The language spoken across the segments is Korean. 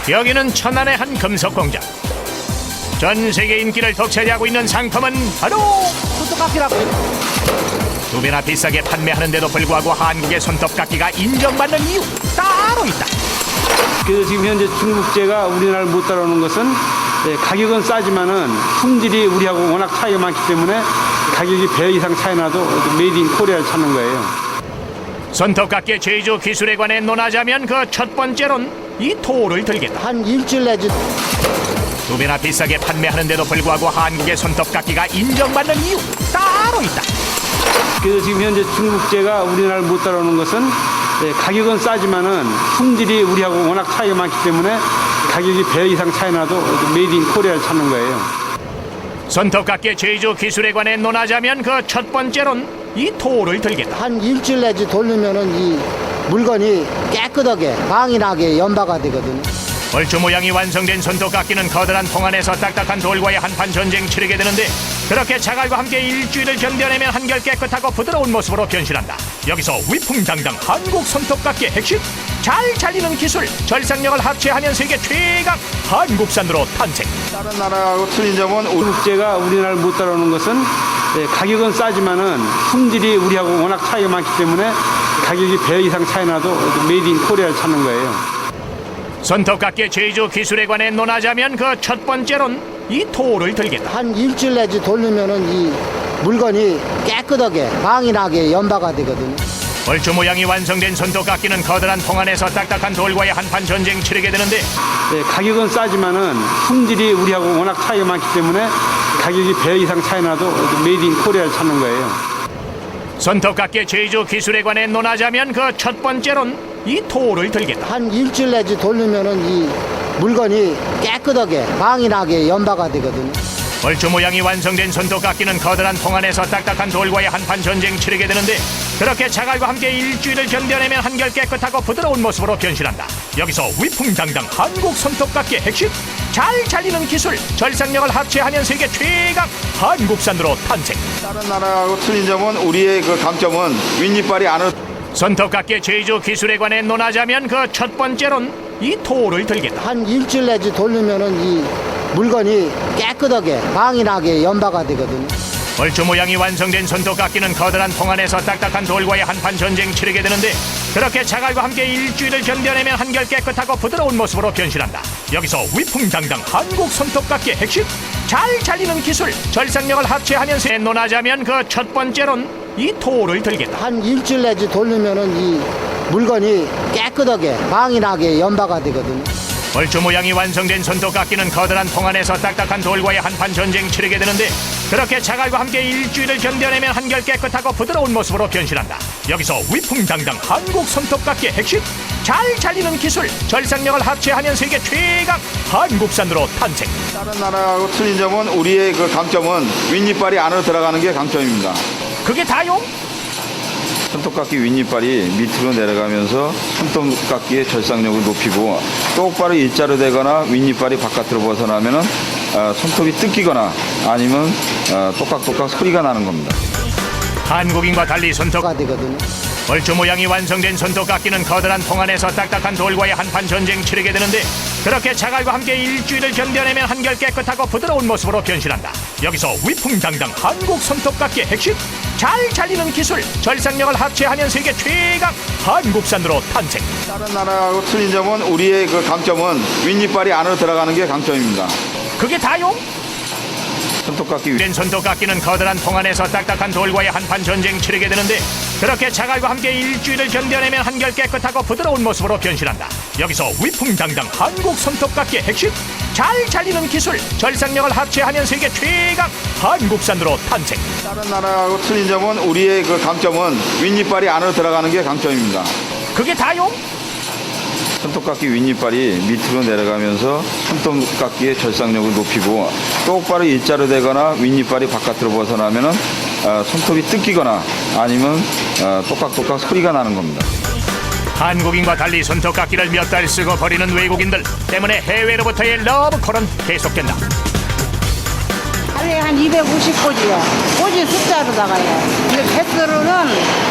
여기는 천안의 한 금속 공장. 전 세계 인기를 독차지하고 있는 상품은 바로 손톱깎이라고. 두 배나 비싸게 판매하는데도 불구하고 한국의 손톱깎이가 인정받는 이유 따로 있다. 그래서 지금 현재 중국제가 우리나라를 못 따라오는 것은 가격은 싸지만은 품질이 우리하고 워낙 차이가 많기 때문에 가격이 배 이상 차이 나도 메이드 인 코리아를 찾는 거예요. 손톱깎이 제조 기술에 관해 논하자면 그 첫 번째론 이 토를 들겠다. 한 일주일 내지. 두 배나 비싸게 판매하는데도 불구하고 한국의 손톱깎이가 인정받는 이유 따로 있다. 그래서 지금 현재 중국제가 우리나라를 못 따라오는 것은 가격은 싸지만은 품질이 우리하고 워낙 차이가 많기 때문에 가격이 배 이상 차이 나도 메이드 인 코리아를 찾는 거예요. 손톱깎이 제조 기술에 관해 논하자면 그 첫 번째론 이 토를 들겠다. 한 일주일 내지 돌리면은 이 물건이 깨끗하게 방인하게 연바가 되거든요. 얼추 모양이 완성된 손톱깎이는 커다란 통 안에서 딱딱한 돌과의 한판 전쟁 치르게 되는데 그렇게 자갈과 함께 일주일을 견뎌내면 한결 깨끗하고 부드러운 모습으로 변신한다. 여기서 위풍당당 한국 손톱깎이의 핵심, 잘 잘리는 기술, 절삭력을 합체하면 세계 최강 한국산으로 탄생. 다른 나라하고 틀린 점은 중국제가 우리나라를 못 따라오는 것은 가격은 싸지만은 품질이 우리하고 워낙 차이가 많기 때문에 가격이 배 이상 차이 나도 메이드 인 코리아를 찾는 거예요. 손톱깎이 제조 기술에 관해 논하자면 그 첫 번째론 이 토를 들겠다. 한 일주일 내지 돌리면은 이 물건이 깨끗하게 방인하게 연바가 되거든요. 얼추 모양이 완성된 손톱깎이는 커다란 통 안에서 딱딱한 돌과의 한판 전쟁 치르게 되는데 가격은 싸지만은 품질이 우리하고 워낙 차이가 많기 때문에 가격이 배 이상 차이 나도 메이드 인 코리아를 찾는 거예요. 손톱깎이 제조 기술에 관해 논하자면 그 첫 번째론 이 토를 들겠다. 한 일주일 내지 돌리면은 이 물건이 깨끗하게 방인하게 연바가 되거든요. 얼추 모양이 완성된 손톱깎이는 커다란 통 안에서 딱딱한 돌과의 한판 전쟁 치르게 되는데 그렇게 자갈과 함께 일주일을 견뎌내면 한결 깨끗하고 부드러운 모습으로 변신한다. 여기서 위풍당당 한국 손톱깎이의 핵심, 잘 잘리는 기술, 절삭력을 합체하면 세계 최강 한국산으로 탄생. 다른 나라하고 틀린 점은 우리의 그 강점은 윗니빨이 안으로 손톱깎이 제조 기술에 관해 논하자면 그 첫 번째론 이 토를 들겠다. 한 일주일 내지 돌리면은 이 물건이 깨끗하게 방인하게 연바가 되거든요. 얼추 모양이 완성된 손톱깎이는 커다란 통 안에서 딱딱한 돌과의 한판 전쟁 치르게 되는데 그렇게 자갈과 함께 일주일을 견뎌내면 한결 깨끗하고 부드러운 모습으로 변신한다. 여기서 위풍당당 한국 손톱깎이의 핵심, 잘 잘리는 기술, 절삭력을 합체하면 논하자면 그 첫 번째론 이 토를 들겠다. 한 일주일 내지 돌리면은 이 물건이 깨끗하게 방인하게 연바가 되거든요. 얼추 모양이 완성된 손톱깎이는 커다란 통 안에서 딱딱한 돌과의 한판 전쟁 치르게 되는데 그렇게 자갈과 함께 일주일을 견뎌내면 한결 깨끗하고 부드러운 모습으로 변신한다. 여기서 위풍당당 한국 손톱깎이의 핵심, 잘 잘리는 기술, 절삭력을 합체하면 세계 최강 한국산으로 탄생. 다른 나라하고 틀린 점은 우리의 그 강점은 윗니빨이 안으로 들어가는 게 강점입니다. 그게 다요? 손톱깎이 윗니빨이 밑으로 내려가면서 손톱깎이의 절삭력을 높이고 똑바로 일자로 되거나 윗니빨이 바깥으로 벗어나면은 손톱이 뜯기거나 아니면 똑깍똑깍 소리가 나는 겁니다. 한국인과 달리 가 되거든요. 얼추 모양이 완성된 손톱깎이는 커다란 통 안에서 딱딱한 돌과의 한판 전쟁 치르게 되는데 그렇게 자갈과 함께 일주일을 견뎌내면 한결 깨끗하고 부드러운 모습으로 변신한다. 여기서 위풍당당 한국 손톱깎이의 핵심, 잘 잘리는 기술, 절삭력을 합체하면 세계 최강 한국산으로 탄생. 다른 나라하고 틀린 점은 우리의 그 강점은 윗니빨이 안으로 들어가는 게 강점입니다. 그게 다요? 손톱깎이 된 손톱깎이는 커다란 통 안에서 딱딱한 돌과의 한판 전쟁 치르게 되는데 그렇게 자갈과 함께 일주일을 견뎌내면 한결 깨끗하고 부드러운 모습으로 변신한다. 여기서 위풍당당 한국 손톱깎이의 핵심, 잘 잘리는 기술, 절삭력을 합체하면 세계 최강 한국산으로 탄생. 다른 나라하고 틀린 점은 우리의 그 강점은 윗니빨이 안으로 들어가는 게 강점입니다. 그게 다요? 손톱깎이 윗니빨이 밑으로 내려가면서 손톱깎이의 절삭력을 높이고 똑바로 일자로 되거나 윗니빨이 바깥으로 벗어나면은 손톱이 뜯기거나 아니면 똑깍똑깍 소리가 나는 겁니다. 한국인과 달리 손톱깎이를 몇 달 쓰고 버리는 외국인들 때문에 해외로부터의 러브콜은 계속된다. 하루에 한 250꼬지요. 꼬지 숫자로 나가요. 근데 개수로는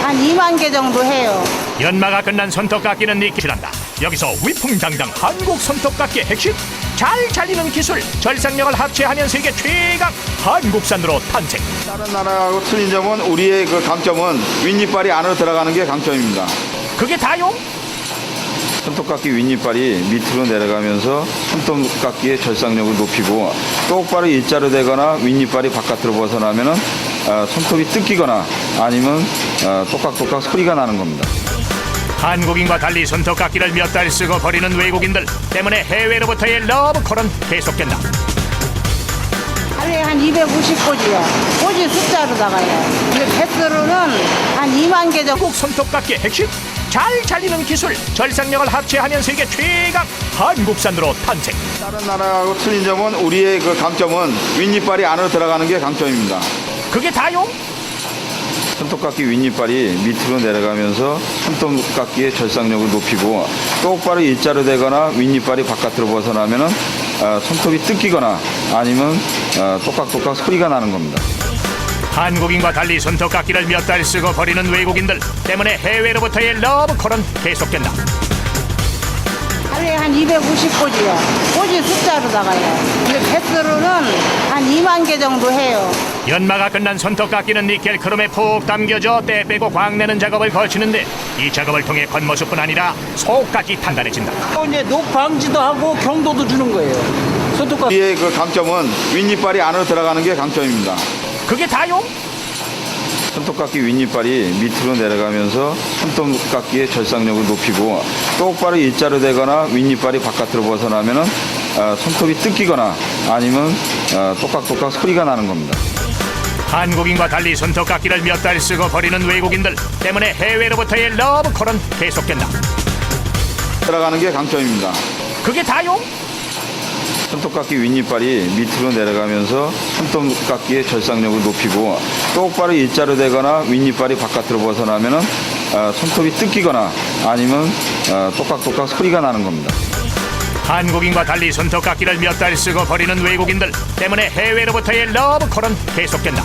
한 2만 개 정도 해요. 연마가 끝난 손톱깎이는 니켈이란다. 여기서 위풍당당 한국 손톱깎이의 핵심, 잘 잘리는 기술, 절삭력을 합체하면서 이게 최강 한국산으로 탄생. 다른 나라하고 틀린 점은 우리의 그 강점은 윗니빨이 안으로 들어가는 게 강점입니다. 그게 다용? 손톱깎이 윗니빨이 밑으로 내려가면서 손톱깎이의 절삭력을 높이고 똑바로 일자로 되거나 윗니빨이 바깥으로 벗어나면은 손톱이 뜯기거나 아니면 똑깍똑깍 소리가 나는 겁니다. 한국인과 달리 손톱깎이를 몇 달 쓰고 버리는 외국인들 때문에 해외로부터의 러브콜은 계속된다. 하루에 한 250꼬지요. 꼬지 숫자로 나가요. 근데 개수로는 한 2만 개 정도. 한국 손톱깎이의 핵심, 잘 잘리는 기술, 절삭력을 합체하면서 이게 최강 한국산으로 탄생. 다른 나라하고 틀린 점은 우리의 그 강점은 윗니빨이 안으로 들어가는 게 강점입니다. 그게 다용? 손톱깎이 윗니빨이 밑으로 내려가면서 손톱깎이의 절삭력을 높이고 똑바로 일자로 되거나 윗니빨이 바깥으로 벗어나면은 손톱이 뜯기거나 아니면 똑깍똑깍 소리가 나는 겁니다. 한국인과 달리 손톱깎이를 몇 달 쓰고 버리는 외국인들 때문에 해외로부터의 러브콜은 계속된다. 하루에 한 250꼬지요. 꼬지 숫자로 나가요. 근데 개수로는 한 2만 개 정도 해요. 연마가 끝난 손톱깎이는 니켈 크롬에 푹 담겨져 때 빼고 광내는 작업을 거치는데 이 작업을 통해 겉모습뿐 아니라 속까지 단단해진다. 이제 녹 방지도 하고 경도도 주는 거예요. 손톱깎이. 우리의 그 강점은 윗니빨이 안으로 들어가는 게 강점입니다. 그게 다용? 손톱깎이 윗니빨이 밑으로 내려가면서 손톱깎이의 절삭력을 높이고 똑바로 일자로 되거나 윗니빨이 바깥으로 벗어나면은 손톱이 뜯기거나 아니면 똑깍똑깍 소리가 나는 겁니다. 한국인과 달리 손톱깎이를 몇 달 쓰고 버리는 외국인들 때문에 해외로부터의 러브콜은 계속된다. 들어가는 게 강점입니다. 그게 다용? 손톱깎이 윗니빨이 밑으로 내려가면서 손톱깎이의 절삭력을 높이고 똑바로 일자로 되거나 윗니빨이 바깥으로 벗어나면은 손톱이 뜯기거나 아니면 똑깍똑깍 소리가 나는 겁니다. 한국인과 달리 손톱깎이를 몇 달 쓰고 버리는 외국인들 때문에 해외로부터의 러브콜은 계속된다.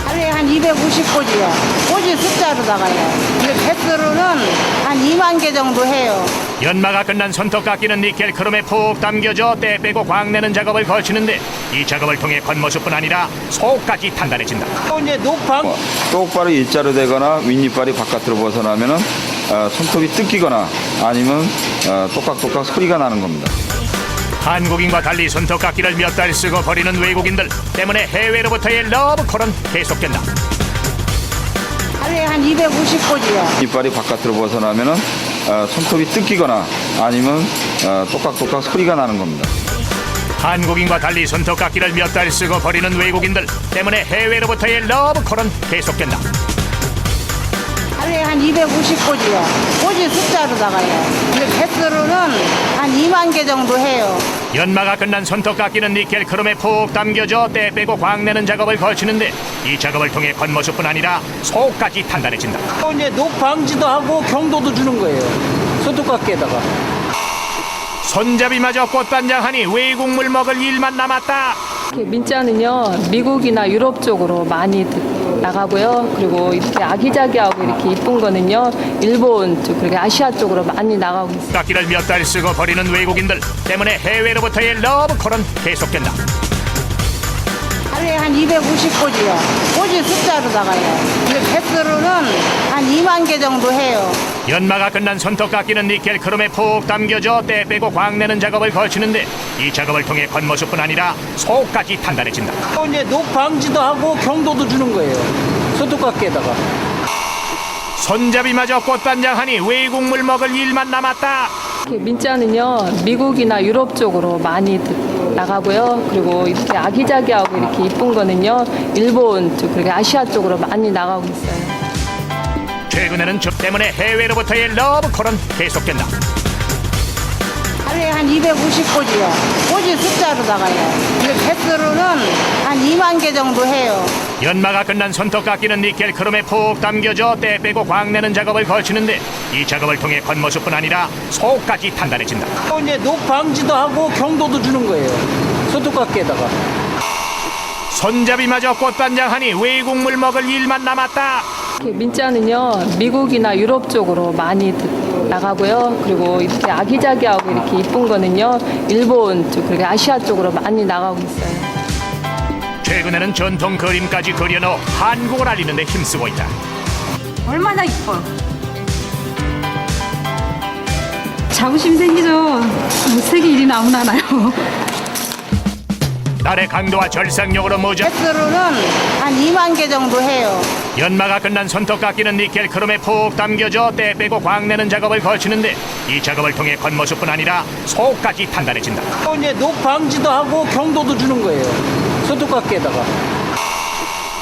하루에 한 250꼬지요. 꼬지 숫자로 나가요. 근데 개수로는 한 2만 개 정도 해요. 연마가 끝난 손톱깎이는 니켈 크롬에 푹 담겨져 때 빼고 광내는 작업을 거치는데 이 작업을 통해 겉모습뿐 아니라 속까지 단단해진다. 이제 녹 방. 똑바로 일자로 되거나 윗니빨이 바깥으로 벗어나면은 손톱이 뜯기거나 아니면 똑깍똑깍 소리가 나는 겁니다. 한국인과 달리 손톱깎이를 몇 달 쓰고 버리는 외국인들 때문에 해외로부터의 러브콜은 계속된다. 하루에 한 250꼬지요. 이빨이 바깥으로 벗어나면은 손톱이 뜯기거나 아니면 똑깍똑깍 소리가 나는 겁니다. 한국인과 달리 손톱깎이를 몇 달 쓰고 버리는 외국인들 때문에 해외로부터의 러브콜은 계속된다. 하루에 한 250꼬지요. 꼬지 숫자로 나가요. 근데 개수로는 한 2만 개 정도 해요. 연마가 끝난 손톱깎이는 니켈 크롬에 푹 담겨져 때 빼고 광내는 작업을 거치는데 이 작업을 통해 겉모습뿐 아니라 속까지 단단해진다. 이제 녹 방지도 하고 경도도 주는 거예요. 손톱깎이에다가. 손잡이마저 꽃단장하니 외국물 먹을 일만 남았다. 민자는요 미국이나 유럽 쪽으로 많이 나가고요. 그리고 이렇게 아기자기하고 이렇게 이쁜 거는요 일본 쪽 그리고 아시아 쪽으로 많이 나가고 있어요. 깎이를 몇 달 쓰고 버리는 외국인들 때문에 해외로부터의 러브콜은 계속된다. 하루에 한 250꼬지요. 꼬지 숫자로 나가요. 근데 개수로는 한 2만 개 정도 해요. 연마가 끝난 손톱깎이는 니켈 크롬에 푹 담겨져 때 빼고 광내는 작업을 거치는데 이 작업을 통해 겉모습뿐 아니라 속까지 단단해진다. 이제 녹 방지도 하고 경도도 주는 거예요. 손톱깎이에다가. 손잡이마저 꽃단장하니 외국물 먹을 일만 남았다. 민자는요 미국이나 유럽 쪽으로 많이 나가고요. 그리고 이렇게 아기자기하고 이렇게 이쁜 거는요 일본 쪽 그리고 아시아 쪽으로 많이 나가고 있어요. 최근에는 저 때문에 해외로부터의 러브콜은 계속된다. 하루에 한 250꼬지요. 꼬지 숫자로 나가요. 근데 개수로는 한 2만 개 정도 해요. 연마가 끝난 손톱깎이는 니켈 크롬에 푹 담겨져 때 빼고 광내는 작업을 거치는데 이 작업을 통해 겉모습뿐 아니라 속까지 단단해진다. 이제 녹 방지도 하고 경도도 주는 거예요. 손톱깎이에다가. 손잡이마저 꽃단장하니 외국물 먹을 일만 남았다. 민자는요, 미국이나 유럽 쪽으로 많이 나가고요. 그리고 이렇게 아기자기하고 이렇게 이쁜 거는요, 일본 쪽, 그리고 아시아 쪽으로 많이 나가고 있어요. 최근에는 전통 그림까지 그려넣어 한국을 알리는 데 힘쓰고 있다. 얼마나 이뻐. 자부심 생기죠. 세계 1위는 아무나 나요. 날의 강도와 절삭력으로 모자 횟수로는 한 2만 개 정도 해요. 연마가 끝난 손톱 깎이는 니켈 크롬에 푹 담겨져 때 빼고 광내는 작업을 거치는데 이 작업을 통해 겉모습뿐 아니라 속까지 단단해진다. 또 이제 녹 방지도 하고 경도도 주는 거예요. 손톱깎이에다가.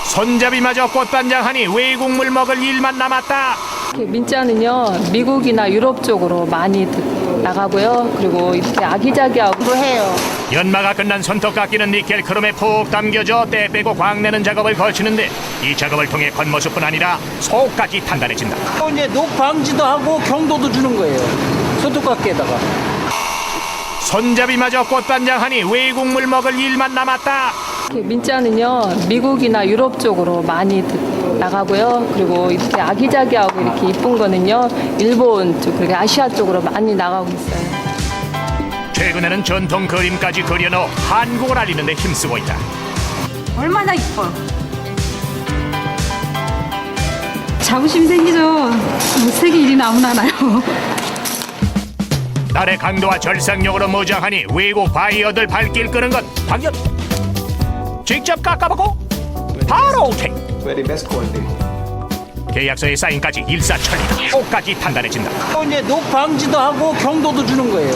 손잡이마저 꽃반장하니 외국물 먹을 일만 남았다. 민자는요, 미국이나 유럽 쪽으로 많이 나가고요. 그리고 이렇게 아기자기하고 또 해요. 연마가 끝난 손톱 깎이는 니켈 크롬에 푹 담겨져 때 빼고 광내는 작업을 거치는데 이 작업을 통해 겉모습뿐 아니라 속까지 단단해진다. 또 이제 녹 방지도 하고 경도도 주는 거예요. 손톱깎이에다가. 손잡이마저 꽃반장하니 외국물 먹을 일만 남았다. 민자는요, 미국이나 유럽 쪽으로 많이 나가고요. 그리고 이렇게 아기자기하고 이렇게 이쁜 거는요, 일본 쪽, 그리고 아시아 쪽으로 많이 나가고 있어요. 최근에는 전통 그림까지 그려넣어 한국을 알리는 데 힘쓰고 있다. 얼마나 이뻐. 자부심 생기죠. 세계 1위는 아무나 나요. 날의 강도와 절삭력으로 무장하니 외국 바이어들 발길 끄는 건 당연. 직접 깎아보고 바로 오케이. 계약서의 사인까지 일사천리. 속까지 단단해진다. 또 이제 녹 방지도 하고 경도도 주는 거예요.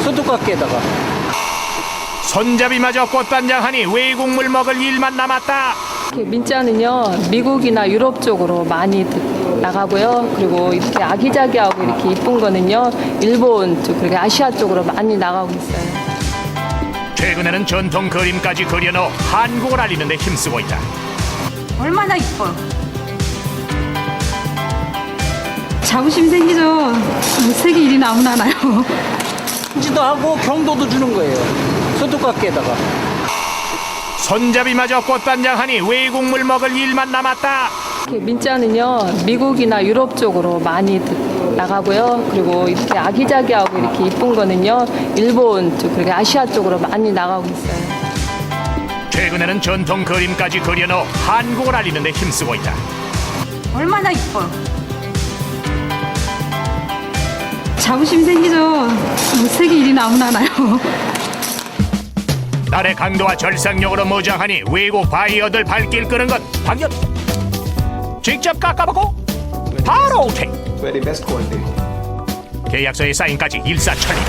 손톱깎이에다가. 손잡이마저 꽃반장하니 외국물 먹을 일만 남았다. 민자는요, 미국이나 유럽 쪽으로 많이 나가고요. 그리고 이렇게 아기자기하고 이렇게 이쁜 거는요, 일본 쪽, 그리고 아시아 쪽으로 많이 나가고 있어요. 최근에는 전통 그림까지 그려넣어 한국을 알리는 데 힘쓰고 있다. 얼마나 이뻐. 자부심 생기죠. 세계 1위는 아무나 나요. 방지도 하고 경도도 주는 거예요. 손톱깎이에다가. 손잡이마저 꽃반장하니 외국물 먹을 일만 남았다. 민자는요, 미국이나 유럽 쪽으로 많이 나가고요. 그리고 이렇게 아기자기하고 이렇게 이쁜 거는요, 일본 쪽, 그리고 아시아 쪽으로 많이 나가고 있어요. 최근에는 전통 그림까지 그려넣어 한국을 알리는 데 힘쓰고 있다. 얼마나 이뻐. 자부심 생기죠. 세계 1위는 아무나 나요. 날의 강도와 절삭력으로 무장하니 외국 바이어들 발길 끄는 건 당연. 직접 깎아보고 바로 오케이. 계약서의 사인까지 일사천리.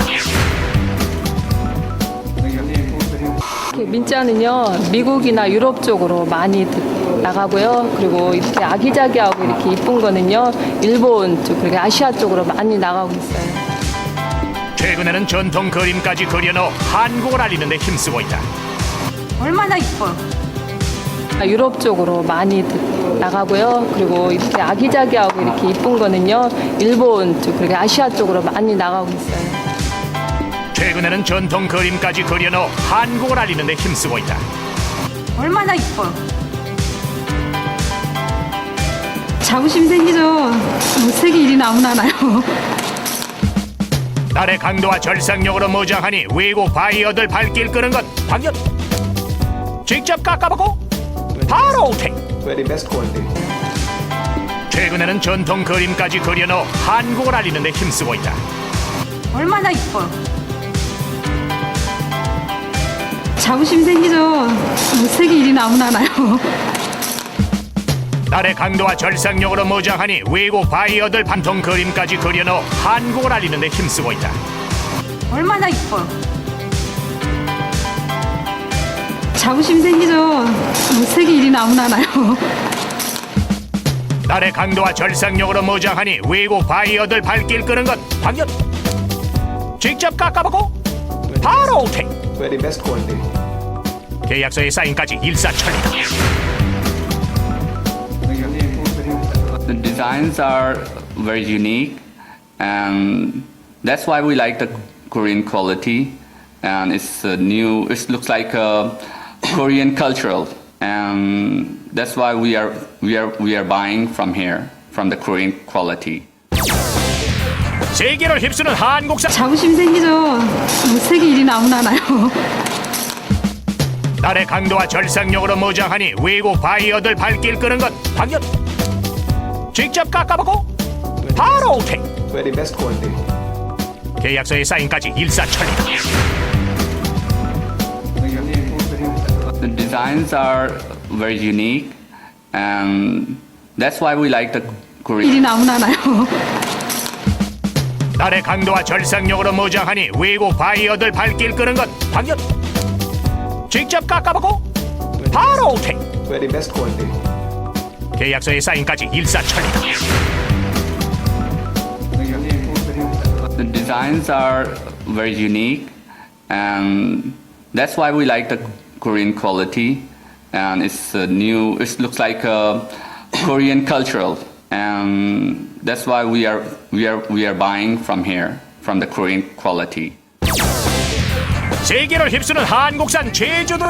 민자는요, 미국이나 유럽 쪽으로 많이 나가고요. 그리고 이렇게 아기자기하고 이렇게 이쁜 거는요, 일본 쪽, 그리고 아시아 쪽으로 많이 나가고 있어요. 최근에는 전통 그림까지 그려넣어 한국을 알리는 데 힘쓰고 있다. 얼마나 이뻐. 유럽 쪽으로 많이 나가고요. 그리고 이렇게 아기자기하고 이렇게 이쁜 거는요, 일본 쪽, 그리고 아시아 쪽으로 많이 나가고 있어요. 최근에는 전통 그림까지 그려넣어 한국을 알리는 데 힘쓰고 있다. 얼마나 이뻐. 자부심 생기죠. 세계 1위는 아무나 나요. 날의 강도와 절삭력으로 무장하니 외국 바이어들 발길 끄는 건 당연. 직접 깎아보고 바로 오케이. 최근에는 전통 그림까지 그려넣어 한국을 알리는 데 힘쓰고 있다. 얼마나 이뻐. 자부심 생기죠. 세계 1위는 아무나 나요. 날의 강도와 절삭력으로 무장하니 외국 바이어들 반통 그림까지 그려넣어 한국을 알리는 데 힘쓰고 있다. 얼마나 이뻐. 자부심 생기죠. 세계 1위는 아무나 나요. 날의 강도와 절삭력으로 무장하니 외국 바이어들 발길 끄는 건 당연. 직접 깎아보고 바로 오케이. 계약서의 사인까지 일사천리. The designs are very unique, and that's why we like the Korean quality. And it's new. It looks like a Korean cultural and that's why we are buying from here, from the Korean quality. 세계를 휩쓰는 한국산. 자부심 생기죠. 세계 1위는 아무나 하나요? 딸의 강도와 절삭력으로 무장하니 외국 바이어들 발길 끄는 건 당연. 직접 깎아보고 바로 오케이. Very best quality. 계약서에 사인까지 일사천리다. The designs are very unique, and that's why we like the Korean. 1위는 아무나 하나요? 딸의 강도와 절삭력으로 무장하니 외국 바이어들 발길 끄는 건 당연. 직접 깎아보고 바로 오케이. Very best quality. 계약서에 사인까지 일사천리다. The designs are very unique, and that's why we like the Korean quality. And it's new. It looks like a Korean cultural, and that's why we are buying from here, from the Korean quality. 세계를 휩쓰는 한국산 제주도.